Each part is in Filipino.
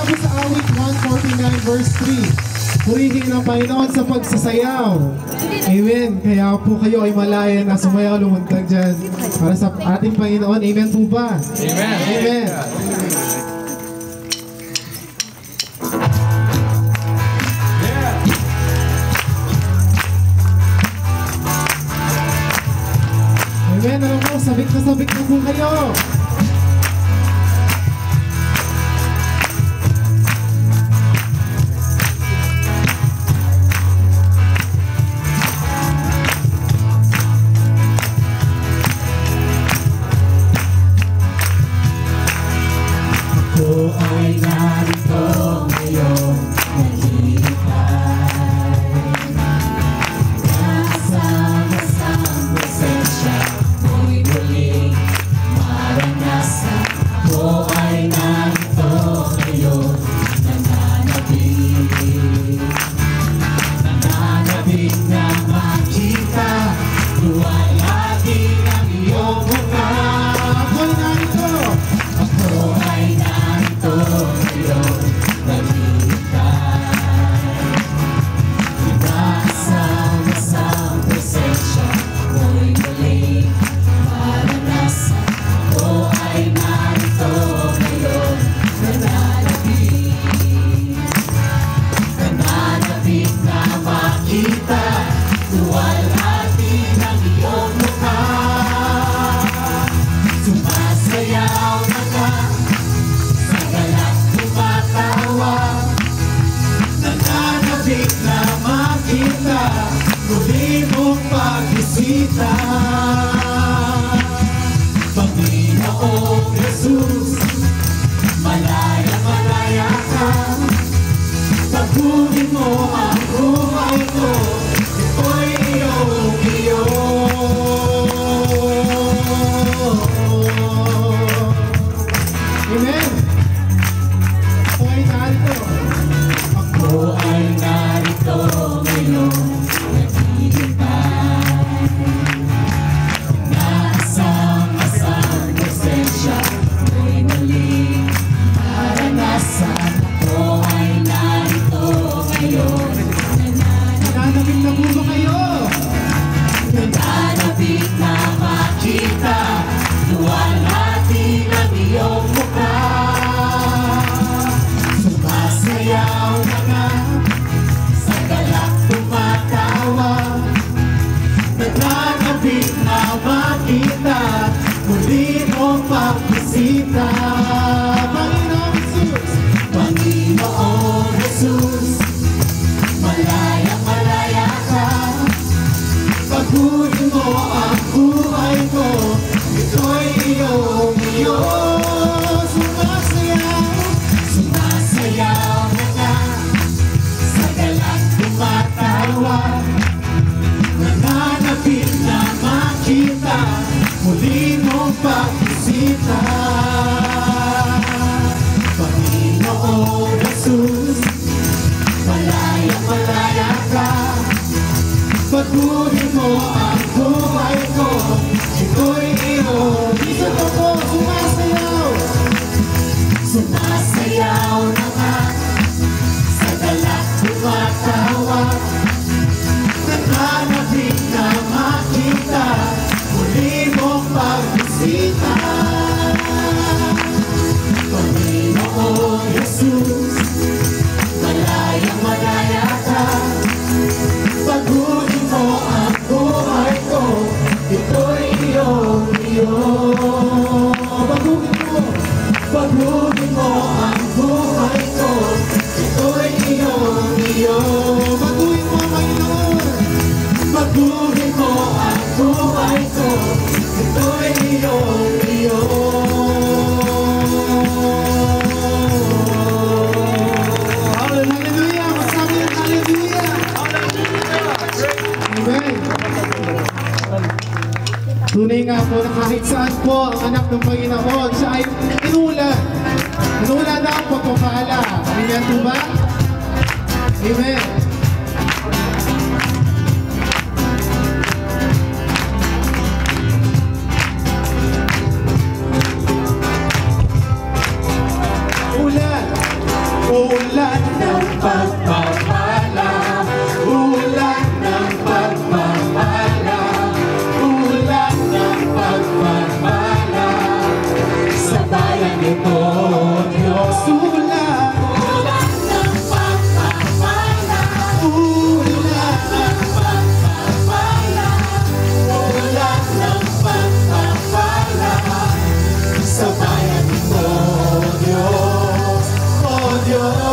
po sa awit 149 verse 3. Purihin ang Panginoon sa pagsasayaw. Amen. Kaya po kayo ay malaya na sumayaw, lumundag dyan para sa ating Panginoon. Amen po ba? Amen. Amen. Amen. Alam mo, sabik na po kayo. Ako ay narito ngayon, naghihintay. Kasama-samang presensya mo'y muling maranasan. Ako ay narito ngayon, nananabik. Nananabik na makita, luwalhati ang iyong mukha. Ako'y narito. Ako ay narito ngayon, naghihintay. Kasama-samang presensya mo'y muling maranasan. Ako ay narito ngayon, nananabik. Nananabik na makita, luwalhati ng iyong mukha. Sumasayaw na ka, sa galak tumatawa. Nananabik na makita, muli mong pagbisita. Panginoong Jesus, malaya-malaya ka. Pagkunin mo ang buhay ko, ito'y iyong-iyo. Amen. Ako ay narito. Ako ay narito ngayon, naghihintay. Nasama-samang presensya mo'y muling maranasan. Ako ay narito ngayon, Nananabik na po ba kayo? nananabik na makita, luwalhati ng iyong mukha. Sumasayaw na nga, sa galak tumatawa. Nananabik na makita, muli mong pagbisita. Panginoong Jesus. Panginoong Jesus, malaya-malaya ka. Pagkunin mo ang buhay ko, ito'y iyong-iyo. Sumasayaw. Sumasayaw na ka, sa galak tumatawa. Nananabik na makita, muli mong pagbisita. Panginoong Jesus, malaya-malaya ka. Pagkunin mo ang buhay ko, ito'y iyong. Isa pa po, sumasayaw. Sumasayaw na nga, sa galak tumatawa. Nananabik na makita, muli mong pagbisita. Panginoong Jesus, malaya-malaya ka. Pagkunin mo ang buhay ko, ito'y iyong-iyo. Pagkunin mo ang buhay ko, ito'y iyong-iyo. Baguhin mo, Panginoon. Pagkunin mo ang buhay ko, ito'y iyong-iyo. Hallelujah. Masabi ng hallelujah. Amen. Tunay nga po na kahit saan po ang anak ng Panginoon, siya ay inulan. Inulan na ang pagpapala. Amen po ba? Amen. Ulan. pagpapala, ulan ng pagpapala, ulan ng pagpapala, sa bayan ito, Diyos. Ulan ng pagpapala, ulan ng pagpapala, ulan ng pagpapala, sa bayan ito, Diyos, o Diyos.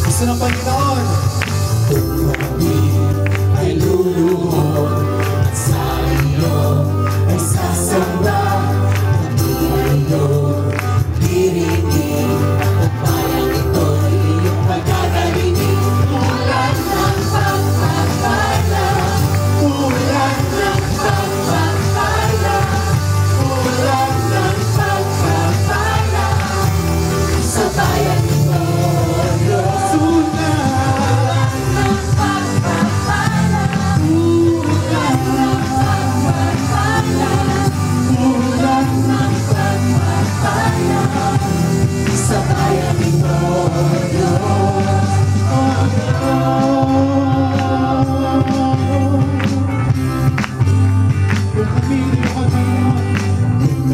Gusto ng Panginoon, kung kami ay luluhod at sa iyo ay sasamba, kami ay iyong dirinig, at bayan ito'y iyong pagkakarinig. Ulan ng pagpapala, ulan ng pagpapala, ulan ng pagpapala, sa bayan ito, Diyos. Ulan ng pagpapala, ulan ng pagpapala, ulan ng pagpapala, sa bayan ito, Diyos.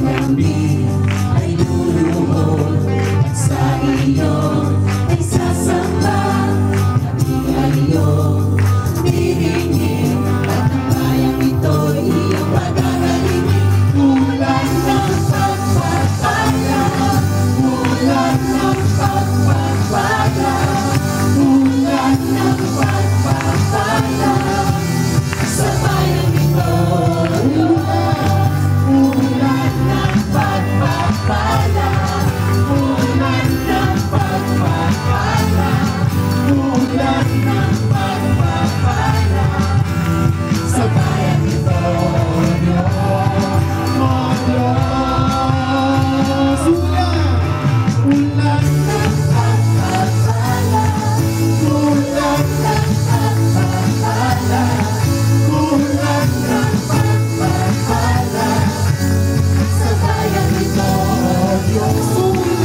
Kami ay luluhod at sa iyo ay sasamba, kami ay iyong dirinig, at ang bayan ito'y iyong pagkakarinig. Ulan ng pagpapala, ulan ng pagpapala, ulan ng pagpapala, sa bayan ito, ulan ng pagpapala, ulan ng pagpapala, ulan ng pagpapala, sa bayan ito, Diyos, o Diyos. Ulan ng pagpapala, ulan ng pagpapala, ulan ng pagpapala, sa bayan ito, Diyos. Ulan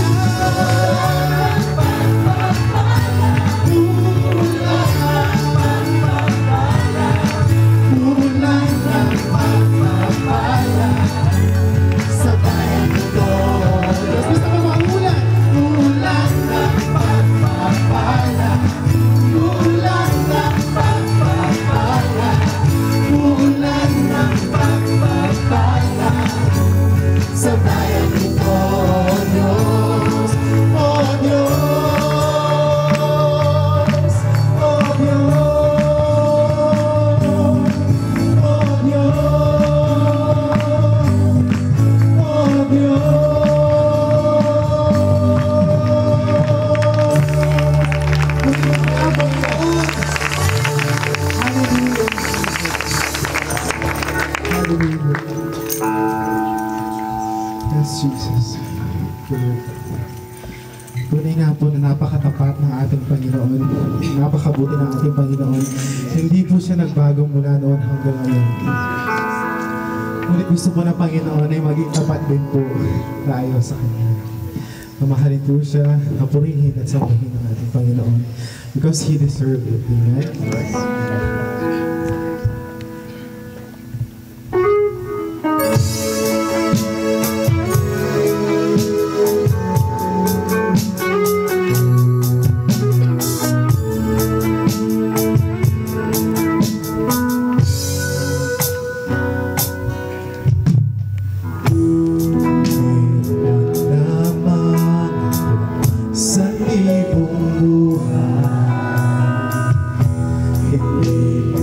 ng pagpapala, ulan ng pagpapala, ulan ng pagpapala, sa bayan ito, Diyos. Gusto mo maulan? Ulan ng pagpapala, ulan ng pagpapala, ulan ng pagpapala, sa bayan ito, Diyos, o Diyos, o Diyos, o Diyos, o Diyos. Yes, Jesus. Tunay nga po na napakatapat ng ating Panginoon. Napakabuti ng ating Panginoon. Hindi po siya nagbago mula noon hanggang ngayon. Ngunit gusto po ng Panginoon ay maging tapat din po tayo sa Kanya. Mamahalin po siya, kapurihin at sambahin ng ating Panginoon. Because He deserved it. Amen? Sa ibong buhay, hindi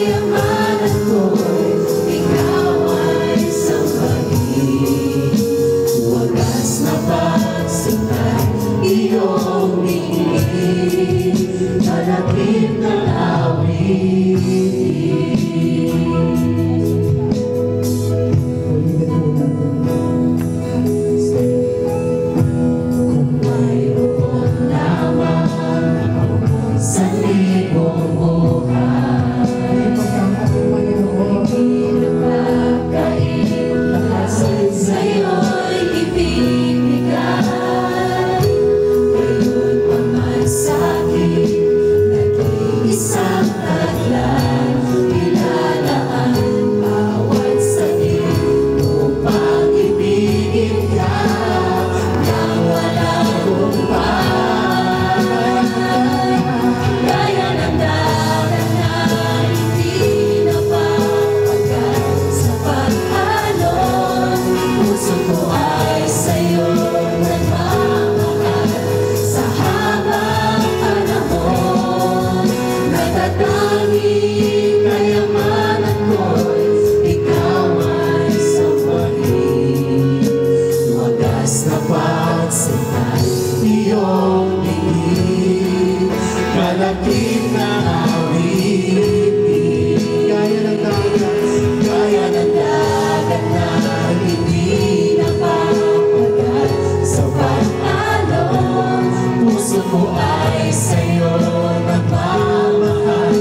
kayamanan ko'y ikaw ay sambahin. Wagas na pagsinta iyong ningin, kalakip na awit. Kung mayroon lamang sa libong buhay, hindi nakakain, lahat sa'yo'y ibibigay. Ngayon paman sa'kin, nag-iisang taglan, ilalaan bawat sanin upang ibigin ka nang walang kumpay. Gaya ng dagat na hindi napapagat sa pag-alon, puso ko ay sa'yo nagmamahal. Sa habang panahon, natatanging kayamanan ko'y ikaw ay sambahin. Wagas na pagsintay iyong tingin, kalakip na awitin. Gaya ng dagat na hindi napapagat sa pag-alon, puso ko ay sa'yo nagmamahal.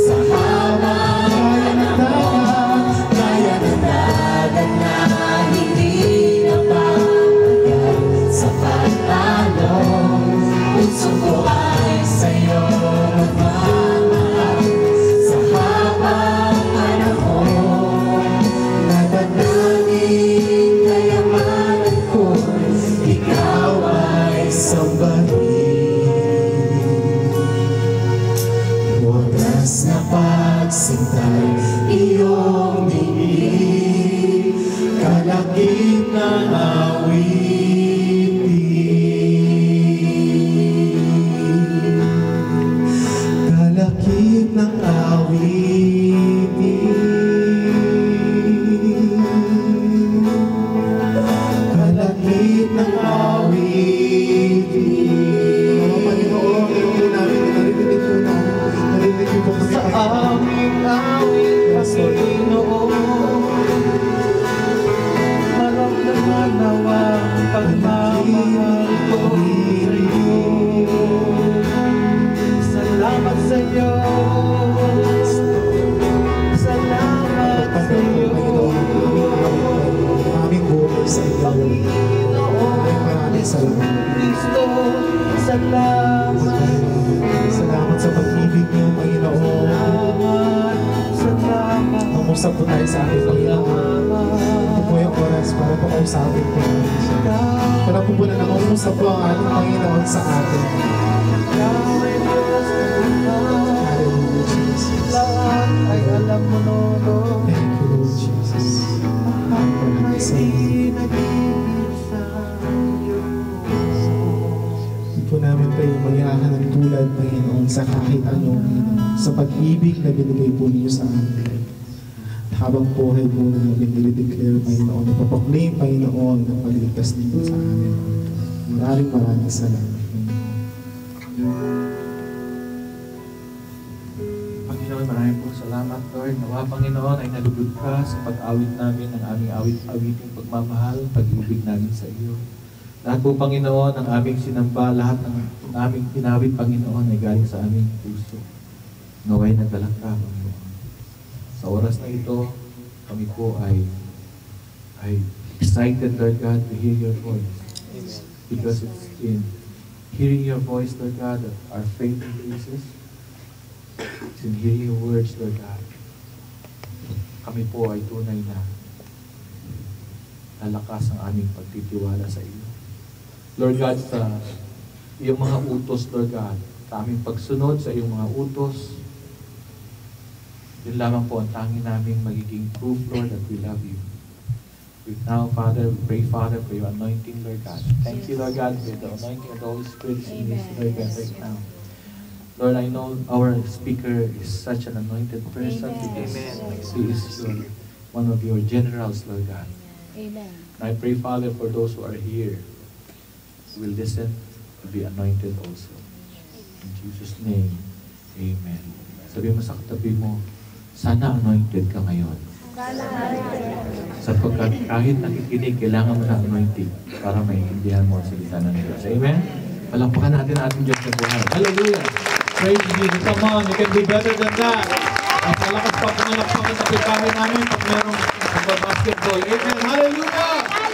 Sa habang panahon, gaya ng dagat na hindi napapagat sa pag-alon, puso ko ay sa'yo nagmamahal. Sa habang panahon, natatanging kayamanan ko'y ikaw ay sambahin. Wagas na pagsintay iyong ningin, kalakip na awitin. Kalakip ng awitin. Kalakip ng awitin. Mga Panginoon, narinig po kami Sa aming awit, Panginoon, maramdaman nawa ang pagmamahal ko sa'yo. Salamat sa'yo, salamat sa'yo, aming buhay sa iyo. Maraming salamat. Kristo, salamat, Salamat sa pag-ibig niyo, Panginoon. salamat, Umusap po tayo sa ating Panginoon. Ito po yung oras para po kausapin po natin siya. Para po na nangungusap po ang ating Panginoon sa atin. Hallelujah, Jesus. lahat ay alam mo, Lolo. Thank you, Lord Jesus. Maraming salamat. Hindi po namin kayo maghahan ng tulad, Panginoon, sa kahit ano, sa pag-ibig na binigay po niyo sa amin. Habang buhay po na namin nilideclare, Panginoon, ipapaklaim, Panginoon, ng pagligtas ninyo sa amin. Maraming salamat. Panginoon, maraming po salamat, Lord. Nawa, Panginoon, ay nalugod ka sa pag-awit namin ng aming awiting pagmamahal, pag-ibig namin sa iyo. Lahat po, Panginoon, ang aming sinamba, lahat ng aming pinawit, Panginoon, ay galing sa aming puso. Naway nagdalang ka, Panginoon. Sa oras na ito, kami po ay excited, Lord God, to hear your voice. Because it's in hearing your voice, Lord God, that our faith increases. It's in hearing your words, Lord God. Kami po ay tunay na lalakas ang aming pagtitiwala sa iyo. Lord God, sa iyong mga utos, Lord God, sa aming pagsunod sa iyong mga utos, yun lamang po ang tanging naming magiging proof, Lord, that we love you. We now, Father, we pray, Father, for your anointing, Lord God. Thank you, Lord God, for the anointing of the Holy Spirit in this, Lord God, right now. Lord, I know our speaker is such an anointed person. Amen. He is one of your generals, Lord God. Amen. And I pray, Father, for those who are here, who will listen, to be anointed also. In Jesus' name, Amen. Sabi mo sa katabi mo, sana anointed ka ngayon. Sapagkat kahit nakikinig, kailangan mo ng anointing para maintindihan mo ang salita ng Diyos. Amen? Palakpakan natin ang ating Diyos na buhay. Hallelujah! Praise Jesus. Come on, you can do better than that. Mas malakas pa pumalakpakan sa pagkain namin pag merong basketball. Amen! Hallelujah!